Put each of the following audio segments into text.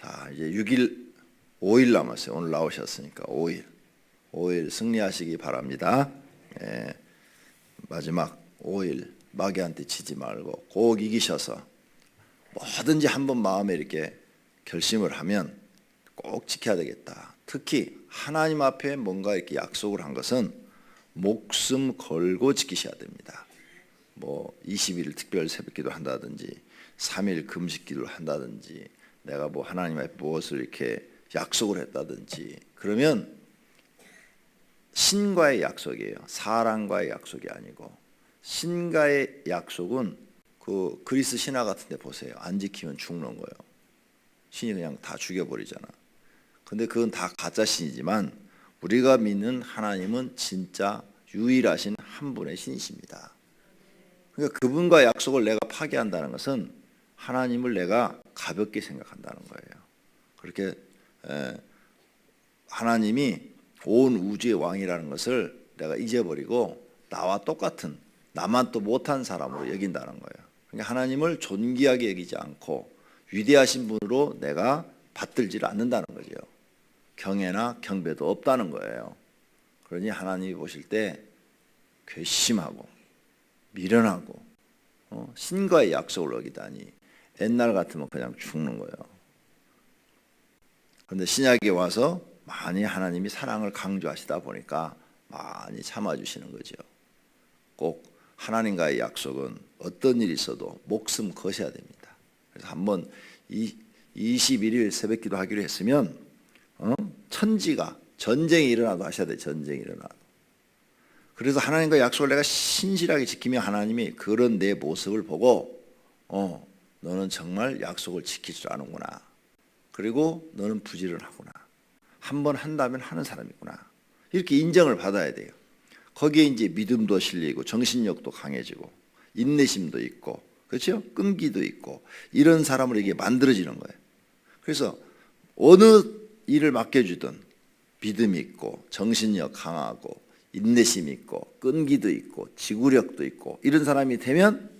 자, 이제 6일, 5일 남았어요. 오늘 나오셨으니까 5일 승리하시기 바랍니다. 예, 마지막 5일 마귀한테 치지 말고 꼭 이기셔서 뭐든지 한번 마음에 이렇게 결심을 하면 꼭 지켜야 되겠다. 특히 하나님 앞에 뭔가 이렇게 약속을 한 것은 목숨 걸고 지키셔야 됩니다. 뭐 20일 특별 새벽기도 한다든지 3일 금식기도를 한다든지 내가 뭐 하나님 앞에 무엇을 이렇게 약속을 했다든지 그러면 신과의 약속이에요. 사람과의 약속이 아니고 신과의 약속은 그 그리스 신화 같은 데 보세요. 안 지키면 죽는 거예요. 신이 그냥 다 죽여버리잖아. 근데 그건 다 가짜 신이지만 우리가 믿는 하나님은 진짜 유일하신 한 분의 신이십니다. 그러니까 그분과 약속을 내가 파기한다는 것은 하나님을 내가 가볍게 생각한다는 거예요. 그렇게 하나님이 온 우주의 왕이라는 것을 내가 잊어버리고 나와 똑같은 나만 또 못한 사람으로 여긴다는 거예요. 그러니까 하나님을 존귀하게 여기지 않고 위대하신 분으로 내가 받들지를 않는다는 거죠. 경애나 경배도 없다는 거예요. 그러니 하나님이 보실 때 괘씸하고 미련하고 신과의 약속을 어기다니 옛날 같으면 그냥 죽는 거예요. 그런데 신약에 와서 많이 하나님이 사랑을 강조하시다 보니까 많이 참아주시는 거죠. 꼭 하나님과의 약속은 어떤 일이 있어도 목숨 거셔야 됩니다. 그래서 한번 21일 새벽기도 하기로 했으면 천지가 전쟁이 일어나도 하셔야 돼요. 전쟁이 일어나도. 그래서 하나님과 약속을 내가 신실하게 지키며 하나님이 그런 내 모습을 보고 너는 정말 약속을 지킬 줄 아는구나. 그리고 너는 부지런하구나. 한번 한다면 하는 사람이구나. 이렇게 인정을 받아야 돼요. 거기에 이제 믿음도 실리고 정신력도 강해지고 인내심도 있고 그렇죠? 끈기도 있고 이런 사람으로 이게 만들어지는 거예요. 그래서 어느 일을 맡겨주든 믿음이 있고 정신력 강하고 인내심 있고 끈기도 있고 지구력도 있고 이런 사람이 되면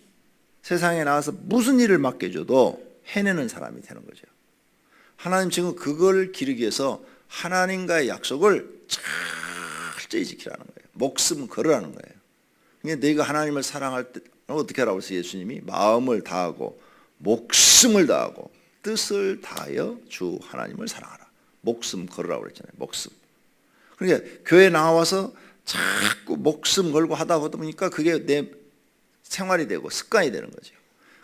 세상에 나와서 무슨 일을 맡겨줘도 해내는 사람이 되는 거죠. 하나님 지금 그걸 기르기 위해서 하나님과의 약속을 철저히 지키라는 거예요. 목숨 걸으라는 거예요. 그러니까 내가 하나님을 사랑할 때 어떻게 하라고 해서 예수님이 마음을 다하고 목숨을 다하고 뜻을 다하여 주 하나님을 사랑하라. 목숨 걸으라고 그랬잖아요. 목숨. 그러니까 교회 나와서 자꾸 목숨 걸고 하다 보니까 그게 내 생활이 되고 습관이 되는 거죠.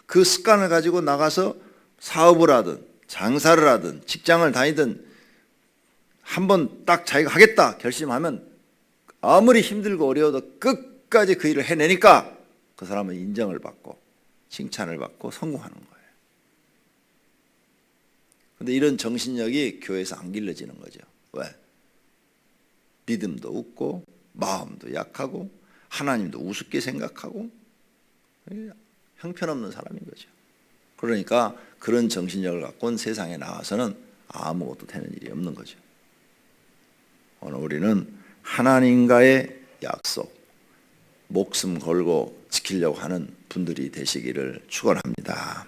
그 습관을 가지고 나가서 사업을 하든 장사를 하든 직장을 다니든 한번 딱 자기가 하겠다 결심하면 아무리 힘들고 어려워도 끝까지 그 일을 해내니까 그 사람은 인정을 받고 칭찬을 받고 성공하는 거예요. 그런데 이런 정신력이 교회에서 안 길러지는 거죠. 왜? 믿음도 없고 마음도 약하고 하나님도 우습게 생각하고 형편없는 사람인 거죠. 그러니까 그런 정신력을 갖고는 세상에 나와서는 아무것도 되는 일이 없는 거죠. 오늘 우리는 하나님과의 약속, 목숨 걸고 지키려고 하는 분들이 되시기를 축원합니다.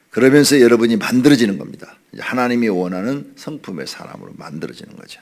그러면서 여러분이 만들어지는 겁니다. 하나님이 원하는 성품의 사람으로 만들어지는 거죠.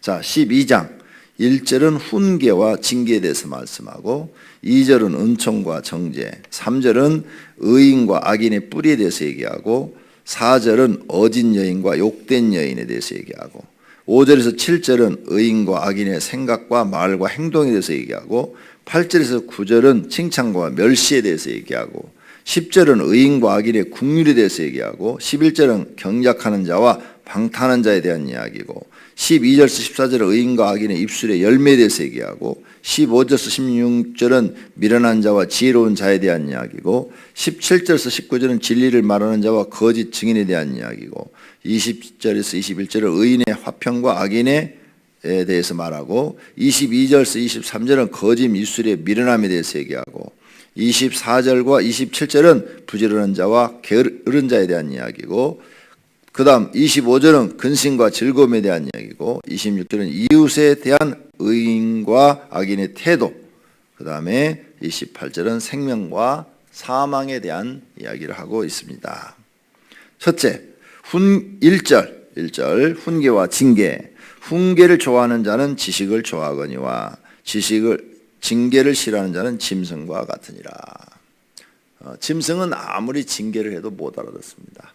자, 12장 1절은 훈계와 징계에 대해서 말씀하고 2절은 은총과 정죄, 3절은 의인과 악인의 뿌리에 대해서 얘기하고 4절은 어진 여인과 욕된 여인에 대해서 얘기하고 5절에서 7절은 의인과 악인의 생각과 말과 행동에 대해서 얘기하고 8절에서 9절은 칭찬과 멸시에 대해서 얘기하고 10절은 의인과 악인의 국률에 대해서 얘기하고 11절은 경작하는 자와 방탕하는 자에 대한 이야기고 12절에서 14절은 의인과 악인의 입술의 열매에 대해서 얘기하고 15절에서 16절은 미련한 자와 지혜로운 자에 대한 이야기고 17절에서 19절은 진리를 말하는 자와 거짓 증인에 대한 이야기고 20절에서 21절은 의인의 화평과 악인에 대해서 말하고 22절에서 23절은 거짓 입술의 미련함에 대해서 얘기하고 24절과 27절은 부지런한 자와 게으른 자에 대한 이야기고 그 다음 25절은 근심과 즐거움에 대한 이야기고 26절은 이웃에 대한 의인과 악인의 태도 그 다음에 28절은 생명과 사망에 대한 이야기를 하고 있습니다. 첫째, 1절 훈계와 징계. 훈계를 좋아하는 자는 지식을 좋아하거니와 징계를 싫어하는 자는 짐승과 같으니라. 짐승은 아무리 징계를 해도 못 알아듣습니다.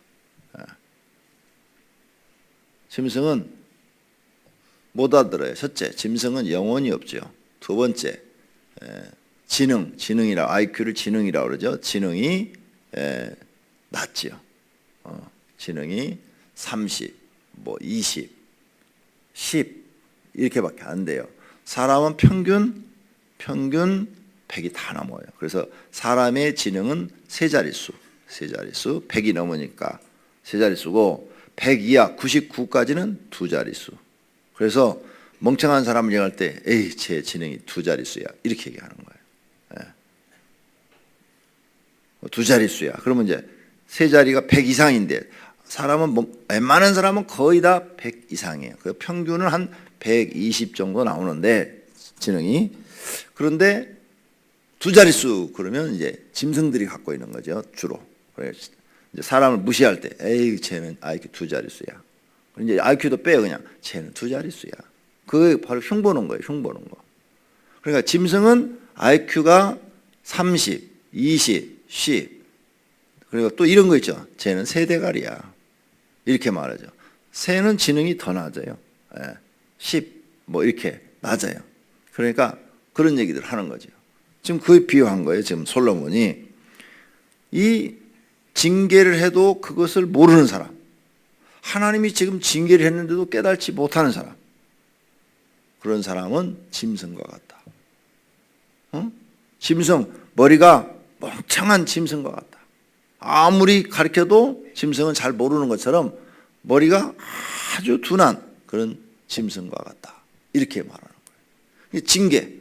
짐승은 못 알아들어요. 첫째, 짐승은 영혼이 없죠. 두 번째, 지능이라 IQ를 지능이라고 그러죠. 지능이 낮지요. 지능이 30, 20, 10 이렇게밖에 안 돼요. 사람은 평균 100이 다 넘어요. 그래서 사람의 지능은 세 자릿수 100이 넘으니까 세 자릿수고 100 이하 99까지는 두 자릿수. 그래서 멍청한 사람을 얘기할 때 에이 제 지능이 두 자릿수야 이렇게 얘기하는 거예요. 두 자릿수야. 그러면 이제 세 자리가 100 이상인데 웬만한 사람은 거의 다 100 이상이에요. 그 평균은 한 120 정도 나오는데 지능이. 그런데 두 자릿수 그러면 이제 짐승들이 갖고 있는 거죠. 주로. 그래서 이제 사람을 무시할 때 에이 쟤는 IQ 두 자릿수야. 이제 IQ도 빼요. 그냥 쟤는 두 자릿수야. 그게 바로 흉보는 거예요. 흉보는 거. 그러니까 짐승은 IQ가 30, 20, 10 그리고 또 이런 거 있죠. 쟤는 세 대가리야. 이렇게 말하죠. 새는 지능이 더 낮아요. 10 이렇게 낮아요. 그러니까 그런 얘기들 하는 거죠. 지금 그에 비유한 거예요. 지금 솔로몬이 이 징계를 해도 그것을 모르는 사람, 하나님이 지금 징계를 했는데도 깨닫지 못하는 사람, 그런 사람은 짐승과 같다. 짐승, 머리가 멍청한 짐승과 같다. 아무리 가르쳐도 짐승은 잘 모르는 것처럼 머리가 아주 둔한 그런 짐승과 같다. 이렇게 말하는 거예요. 징계.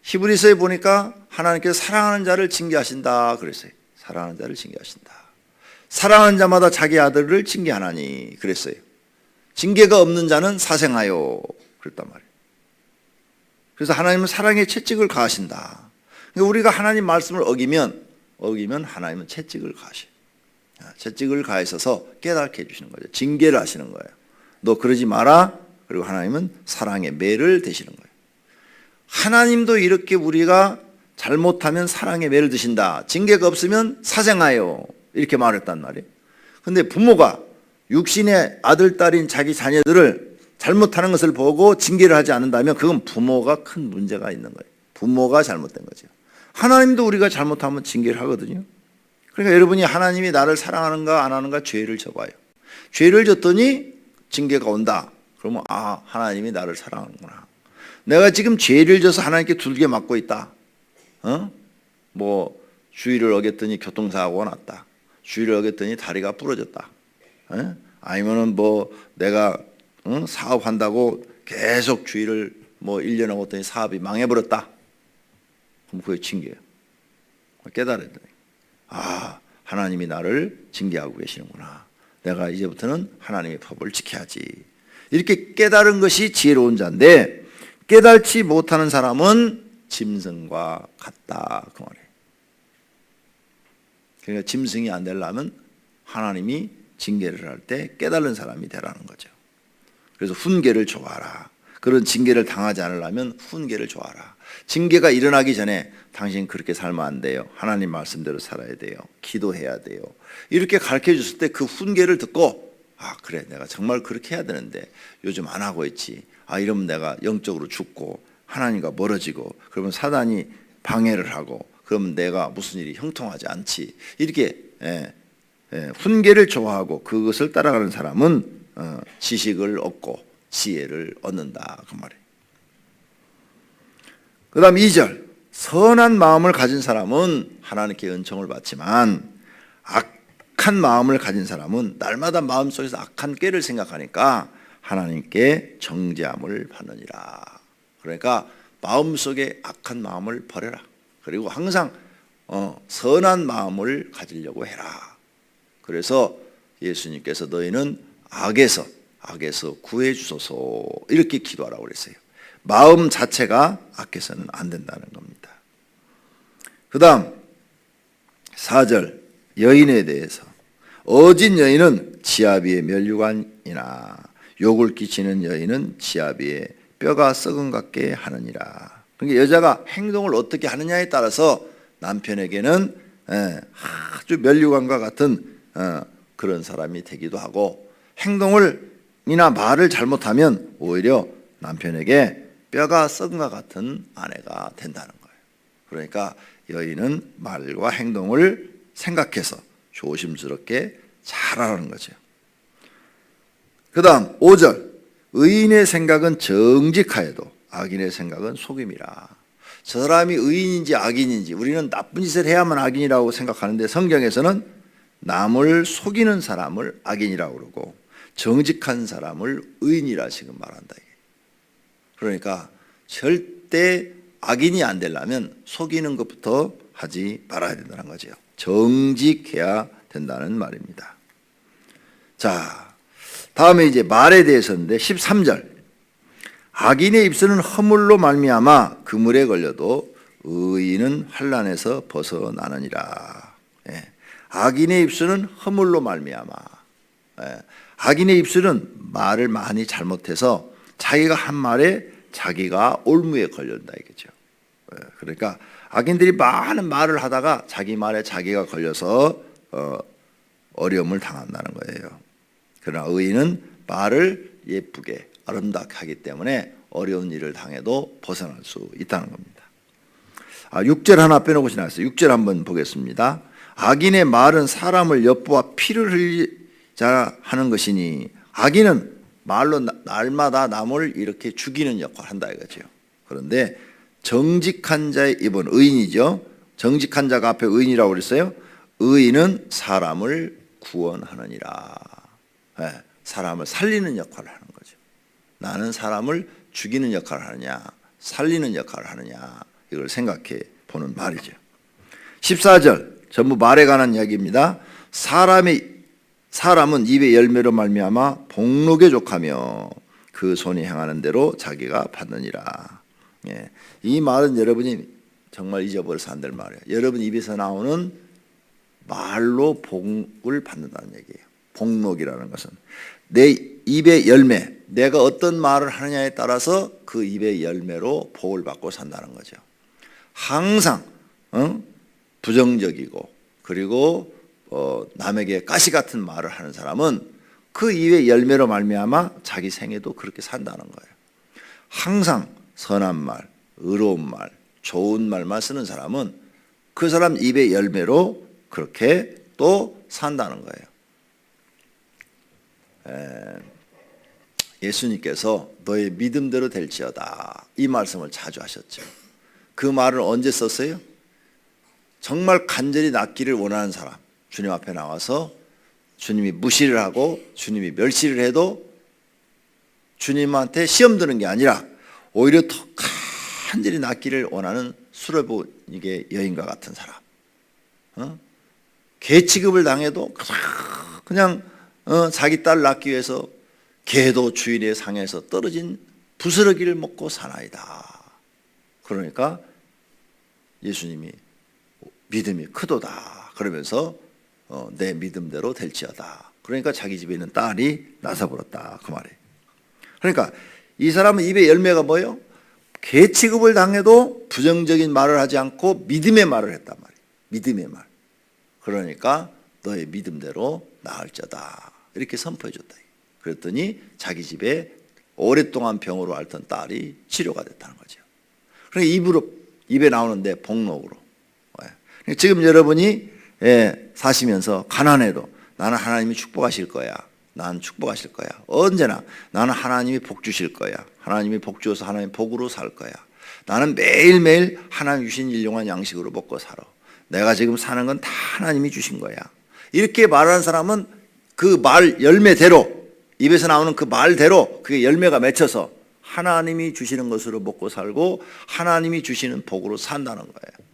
히브리서에 보니까 하나님께서 사랑하는 자를 징계하신다 그랬어요. 사랑하는 자를 징계하신다. 사랑하는 자마다 자기 아들을 징계하나니 그랬어요. 징계가 없는 자는 사생하여 그랬단 말이에요. 그래서 하나님은 사랑의 채찍을 가하신다. 그러니까 우리가 하나님 말씀을 어기면 하나님은 채찍을 가하셔요. 채찍을 가하셔서 깨닫게 해주시는 거죠. 징계를 하시는 거예요. 너 그러지 마라. 그리고 하나님은 사랑의 매를 대시는 거예요. 하나님도 이렇게 우리가 잘못하면 사랑의 매를 드신다. 징계가 없으면 사생하여 이렇게 말했단 말이에요. 그런데 부모가 육신의 아들, 딸인 자기 자녀들을 잘못하는 것을 보고 징계를 하지 않는다면 그건 부모가 큰 문제가 있는 거예요. 부모가 잘못된 거죠. 하나님도 우리가 잘못하면 징계를 하거든요. 그러니까 여러분이 하나님이 나를 사랑하는가 안 하는가 죄를 져봐요. 죄를 졌더니 징계가 온다. 그러면 하나님이 나를 사랑하는구나. 내가 지금 죄를 져서 하나님께 둘게 맞고 있다. 주의를 어겼더니 교통사고가 났다. 주의를 어겼더니 다리가 부러졌다. 아니면은 내가 사업한다고 계속 주의를 1년 어겼더니 사업이 망해버렸다. 그럼 그게 징계예요. 깨달아야 돼. 하나님이 나를 징계하고 계시는구나. 내가 이제부터는 하나님의 법을 지켜야지. 이렇게 깨달은 것이 지혜로운 자인데 깨달지 못하는 사람은 짐승과 같다. 그 말이에요. 그러니까 짐승이 안 되려면 하나님이 징계를 할 때 깨달은 사람이 되라는 거죠. 그래서 훈계를 좋아하라. 그런 징계를 당하지 않으려면 훈계를 좋아하라. 징계가 일어나기 전에 당신 그렇게 살면 안 돼요. 하나님 말씀대로 살아야 돼요. 기도해야 돼요. 이렇게 가르쳐 줬을 때 그 훈계를 듣고 그래 내가 정말 그렇게 해야 되는데 요즘 안 하고 있지. 이러면 내가 영적으로 죽고 하나님과 멀어지고 그러면 사단이 방해를 하고 그러면 내가 무슨 일이 형통하지 않지. 이렇게 훈계를 좋아하고 그것을 따라가는 사람은 지식을 얻고 지혜를 얻는다 그 말이에요. 그 다음 2절 선한 마음을 가진 사람은 하나님께 은총을 받지만 악한 마음을 가진 사람은 날마다 마음속에서 악한 꾀를 생각하니까 하나님께 정죄함을 받느니라. 그러니까 마음속에 악한 마음을 버려라. 그리고 항상 선한 마음을 가지려고 해라. 그래서 예수님께서 너희는 악에서 구해 주소서 이렇게 기도하라고 그랬어요. 마음 자체가 악해서는 안 된다는 겁니다. 그 다음 4절 여인에 대해서 어진 여인은 지아비의 면류관이나 욕을 끼치는 여인은 지아비의 뼈가 썩은 같게 하느니라. 그러니까 여자가 행동을 어떻게 하느냐에 따라서 남편에게는 아주 면류관과 같은 그런 사람이 되기도 하고, 행동을이나 말을 잘못하면 오히려 남편에게 뼈가 썩은 것 같은 아내가 된다는 거예요. 그러니까 여인은 말과 행동을 생각해서 조심스럽게 잘하라는 거죠. 그 다음 5절, 의인의 생각은 정직하여도 악인의 생각은 속임이라. 저 사람이 의인인지 악인인지, 우리는 나쁜 짓을 해야만 악인이라고 생각하는데 성경에서는 남을 속이는 사람을 악인이라고 그러고 정직한 사람을 의인이라 지금 말한다. 그러니까 절대 악인이 안 되려면 속이는 것부터 하지 말아야 된다는 거죠. 정직해야 된다는 말입니다. 자, 다음에 이제 말에 대해서인데 13절, 악인의 입술은 허물로 말미암아 그물에 걸려도 의인은 환난에서 벗어나느니라. 악인의 입술은 허물로 말미암아. 악인의 입술은 말을 많이 잘못해서 자기가 한 말에 자기가 올무에 걸린다 이거죠. 그러니까 악인들이 많은 말을 하다가 자기 말에 자기가 걸려서 어려움을 당한다는 거예요. 그러나 의인은 말을 예쁘게 아름답게 하기 때문에 어려운 일을 당해도 벗어날 수 있다는 겁니다. 6절 하나 빼놓고 지났어요. 6절 한번 보겠습니다. 악인의 말은 사람을 엿보아 피를 흘리자 하는 것이니, 악인은 말로 날마다 남을 이렇게 죽이는 역할을 한다 이거죠. 그런데 정직한 자의 입은, 의인이죠. 정직한 자가 앞에 의인이라고 그랬어요. 의인은 사람을 구원하느니라. 사람을 살리는 역할을 하는 거죠. 나는 사람을 죽이는 역할을 하느냐, 살리는 역할을 하느냐, 이걸 생각해 보는 말이죠. 14절 전부 말에 관한 이야기입니다. 사람은 입의 열매로 말미암아 복록에 족하며 그 손이 행하는 대로 자기가 받느니라. 이 말은 여러분이 정말 잊어버려서 안 될 말이에요. 여러분 입에서 나오는 말로 복을 받는다는 얘기예요. 복록이라는 것은 내 입의 열매, 내가 어떤 말을 하느냐에 따라서 그 입의 열매로 복을 받고 산다는 거죠. 항상 부정적이고 그리고 남에게 가시 같은 말을 하는 사람은 그 입의 열매로 말미암아 자기 생애도 그렇게 산다는 거예요. 항상 선한 말, 의로운 말, 좋은 말만 쓰는 사람은 그 사람 입의 열매로 그렇게 또 산다는 거예요. 예수님께서 너의 믿음대로 될지어다, 이 말씀을 자주 하셨죠. 그 말을 언제 썼어요? 정말 간절히 낫기를 원하는 사람, 주님 앞에 나와서 주님이 무시를 하고 주님이 멸시를 해도 주님한테 시험 드는 게 아니라 오히려 더 간절히 낫기를 원하는 수레보니게 여인과 같은 사람, 개 취급을 당해도 그냥 자기 딸 낳기 위해서 개도 주인의 상에서 떨어진 부스러기를 먹고 사나이다. 그러니까 예수님이 믿음이 크도다 그러면서 내 믿음대로 될지어다. 그러니까 자기 집에 있는 딸이 나서버렸다 그 말이에요. 그러니까 이 사람은 입의 열매가 뭐예요? 개 취급을 당해도 부정적인 말을 하지 않고 믿음의 말을 했단 말이에요. 믿음의 말. 그러니까 너의 믿음대로 나을지어다 이렇게 선포해 줬다. 그랬더니 자기 집에 오랫동안 병으로 앓던 딸이 치료가 됐다는 거죠. 그러니까 입에 나오는데 복록으로. 지금 여러분이 사시면서 가난해도 나는 하나님이 축복하실 거야. 나는 축복하실 거야. 언제나 나는 하나님이 복 주실 거야. 하나님이 복 주어서 하나님 복으로 살 거야. 나는 매일매일 하나님 주신 일용한 양식으로 먹고 살아. 내가 지금 사는 건 다 하나님이 주신 거야. 이렇게 말하는 사람은 그 말 열매대로, 입에서 나오는 그 말대로 그게 열매가 맺혀서 하나님이 주시는 것으로 먹고 살고 하나님이 주시는 복으로 산다는 거예요.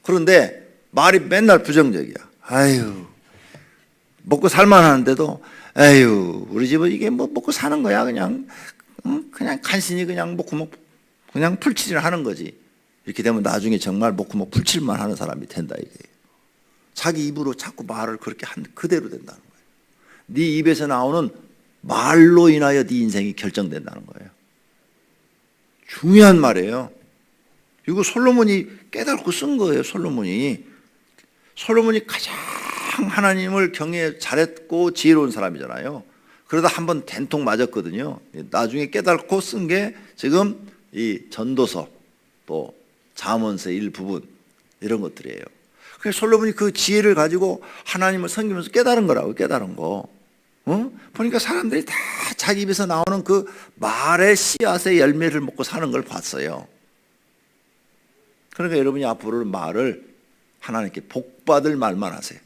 그런데 말이 맨날 부정적이야. 아유, 먹고 살만 하는데도 아유, 우리 집은 이게 뭐 먹고 사는 거야. 그냥 간신히 그냥 먹고 그냥 풀칠을 하는 거지. 이렇게 되면 나중에 정말 먹고 풀칠만 하는 사람이 된다 이게. 자기 입으로 자꾸 말을 그렇게 한 그대로 된다는 거예요. 네 입에서 나오는 말로 인하여 네 인생이 결정된다는 거예요. 중요한 말이에요. 이거 솔로몬이 깨닫고 쓴 거예요. 솔로몬이 가장 하나님을 경외 잘했고 지혜로운 사람이잖아요. 그러다 한번 된통 맞았거든요. 나중에 깨닫고 쓴 게 지금 이 전도서 또 잠언서 일부분 이런 것들이에요. 그래서 솔로몬이 그 지혜를 가지고 하나님을 섬기면서 깨달은 거라고. 깨달은 거. 보니까 사람들이 다 자기 입에서 나오는 그 말의 씨앗의 열매를 먹고 사는 걸 봤어요. 그러니까 여러분이 앞으로는 말을 하나님께 복받을 말만 하세요.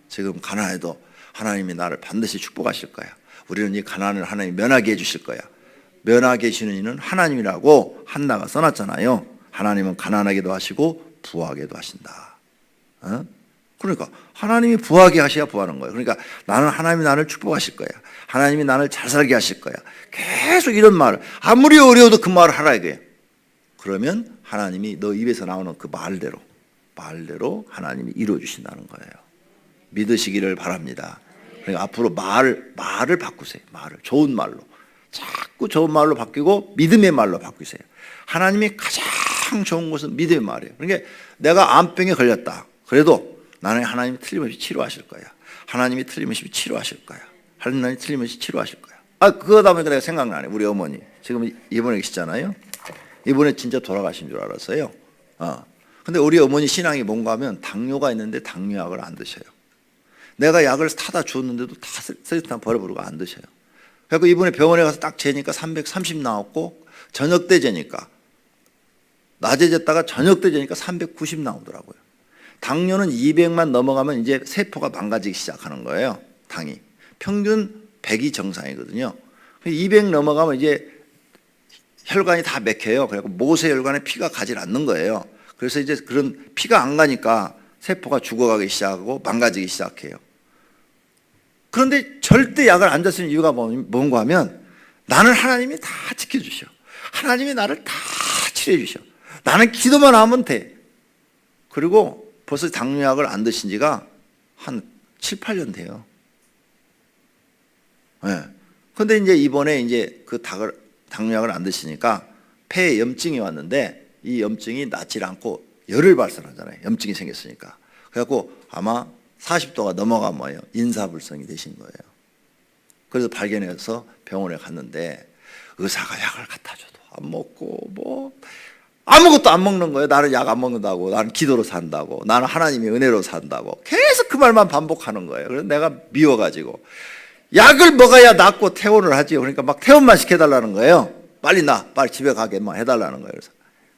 지금 가난해도 하나님이 나를 반드시 축복하실 거야. 우리는 이 가난을 하나님이 면하게 해주실 거야. 면하게 해주시는 이는 하나님이라고 한나가 써놨잖아요. 하나님은 가난하게도 하시고 부하게도 하신다. 그러니까 하나님이 부하게 하셔야 부하는 거예요. 그러니까 나는 하나님이 나를 축복하실 거야. 하나님이 나를 잘 살게 하실 거야. 계속 이런 말을 아무리 어려워도 그 말을 하라 이거예요. 그러면 하나님이 너 입에서 나오는 그 말대로 하나님이 이루어주신다는 거예요. 믿으시기를 바랍니다. 그러니까 앞으로 말을 바꾸세요. 말을 좋은 말로 자꾸 좋은 말로 바뀌고 믿음의 말로 바꾸세요. 하나님이 가장 좋은 것은 믿음의 말이에요. 그러니까 내가 암병에 걸렸다. 그래도 나는 하나님이 틀림없이 치료하실 거야. 하나님이 틀림없이 치료하실 거야. 하나님이 틀림없이 치료하실 거야. 그거다 보니까 내가 생각나네. 우리 어머니 지금 이번에 계시잖아요. 이번에 진짜 돌아가신 줄 알았어요. 근데 우리 어머니 신앙이 뭔가 하면 당뇨가 있는데 당뇨약을 안 드셔요. 내가 약을 타다 주었는데도 다 쓰레기통 버려버리고 안 드셔요. 그래서 이번에 병원에 가서 딱 재니까 330 나왔고 저녁 때 재니까 낮에 쟀다가 저녁 때 재니까 390 나오더라고요. 당뇨는 200만 넘어가면 이제 세포가 망가지기 시작하는 거예요. 당이. 평균 100이 정상이거든요. 200 넘어가면 이제 혈관이 다 막혀요. 그래서 모세혈관에 피가 가지 않는 거예요. 그래서 이제 그런 피가 안 가니까 세포가 죽어가기 시작하고 망가지기 시작해요. 그런데 절대 약을 안 줬을 이유가 뭔가 하면 나는 하나님이 다 지켜주셔. 하나님이 나를 다 치료해 주셔. 나는 기도만 하면 돼. 그리고 벌써 당뇨약을 안 드신 지가 한 7, 8년 돼요. 근데 이제 이번에 이제 그 당뇨약을 안 드시니까 폐에 염증이 왔는데 이 염증이 낫질 않고 열을 발산하잖아요. 염증이 생겼으니까. 그래갖고 아마 40도가 넘어가면 인사불성이 되신 거예요. 그래서 발견해서 병원에 갔는데 의사가 약을 갖다 줘도 안 먹고 뭐 아무것도 안 먹는 거예요. 나는 약 안 먹는다고, 나는 기도로 산다고, 나는 하나님의 은혜로 산다고 계속 그 말만 반복하는 거예요. 그래서 내가 미워가지고 약을 먹어야 낫고 퇴원을 하지요. 그러니까 막 퇴원만 시켜달라는 거예요. 빨리 빨리 집에 가게만 해달라는 거예요. 그래서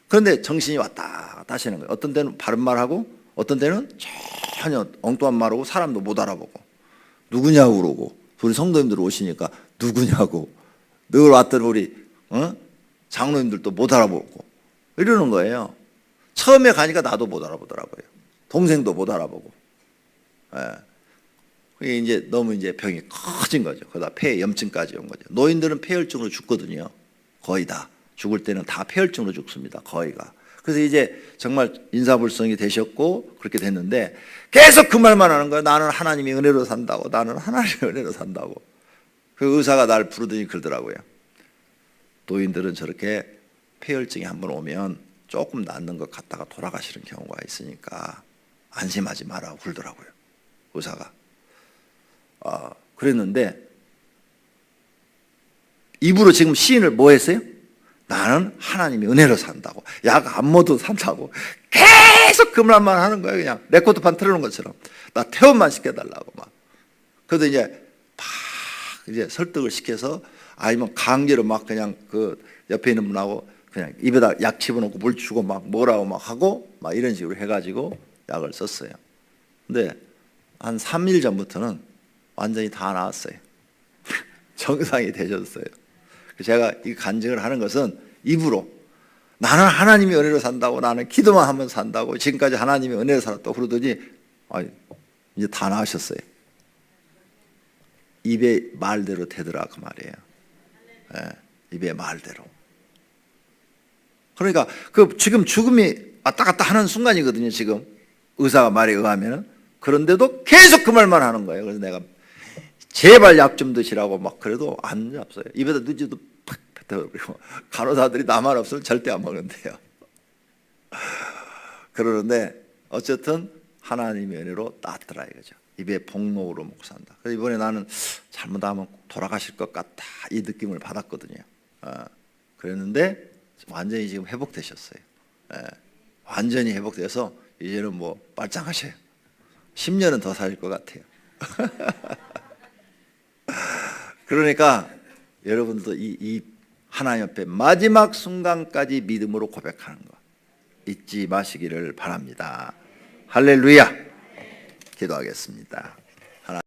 그런데 정신이 왔다 갔다 하시는 거예요. 어떤 때는 바른 말하고 어떤 때는 전혀 엉뚱한 말하고 사람도 못 알아보고 누구냐고 그러고 우리 성도님들 오시니까 누구냐고 늘 왔던 우리 장로님들도 못 알아보고 이러는 거예요. 처음에 가니까 나도 못 알아보더라고요. 동생도 못 알아보고. 그게 이제 너무 이제 병이 커진 거죠. 그러다 폐에 염증까지 온 거죠. 노인들은 폐혈증으로 죽거든요. 거의 다. 죽을 때는 다 폐혈증으로 죽습니다. 거의가. 그래서 이제 정말 인사불성이 되셨고 그렇게 됐는데 계속 그 말만 하는 거예요. 나는 하나님의 은혜로 산다고. 나는 하나님의 은혜로 산다고. 그 의사가 날 부르더니 그러더라고요. 노인들은 저렇게 폐혈증이 한번 오면 조금 낫는 것 같다가 돌아가시는 경우가 있으니까 안심하지 마라고 그러더라고요. 의사가. 그랬는데 입으로 지금 시인을 뭐 했어요? 나는 하나님의 은혜로 산다고. 약 안 먹어도 산다고. 계속 그 말만 하는 거예요. 그냥 레코드판 틀어놓은 것처럼. 나 퇴원만 시켜달라고 막. 그래서 이제 막 이제 설득을 시켜서 아니면 강제로 막 그냥 그 옆에 있는 분하고 그냥 입에다 약 집어넣고 물 주고 막 뭐라고 막 하고 막 이런 식으로 해가지고 약을 썼어요. 근데 한 3일 전부터는 완전히 다 나았어요. 정상이 되셨어요. 제가 이 간증을 하는 것은 입으로 나는 하나님의 은혜로 산다고 나는 기도만 하면 산다고 지금까지 하나님의 은혜로 살았다고 그러더니 이제 다 나으셨어요. 입의 말대로 되더라 그 말이에요. 입의 말대로. 그러니까 그 지금 죽음이 왔다 갔다 하는 순간이거든요. 지금 의사가 말에 의하면은. 그런데도 계속 그 말만 하는 거예요. 그래서 내가 제발 약 좀 드시라고 막 그래도 안 잡서요. 입에다 넣지도 팍 뱉어버리고 간호사들이 나만 없으면 절대 안 먹는데요. 그러는데 어쨌든 하나님의 은혜로 낫더라 이거죠. 입에 복록으로 먹고 산다. 그래서 이번에 나는 잘못하면 돌아가실 것 같다 이 느낌을 받았거든요. 그랬는데 완전히 지금 회복되셨어요. 완전히 회복돼서 이제는 뭐 빨짱하셔요. 10년은 더 사실 것 같아요. 그러니까 여러분들도 이 하나님 앞에 마지막 순간까지 믿음으로 고백하는 거 잊지 마시기를 바랍니다. 할렐루야. 기도하겠습니다.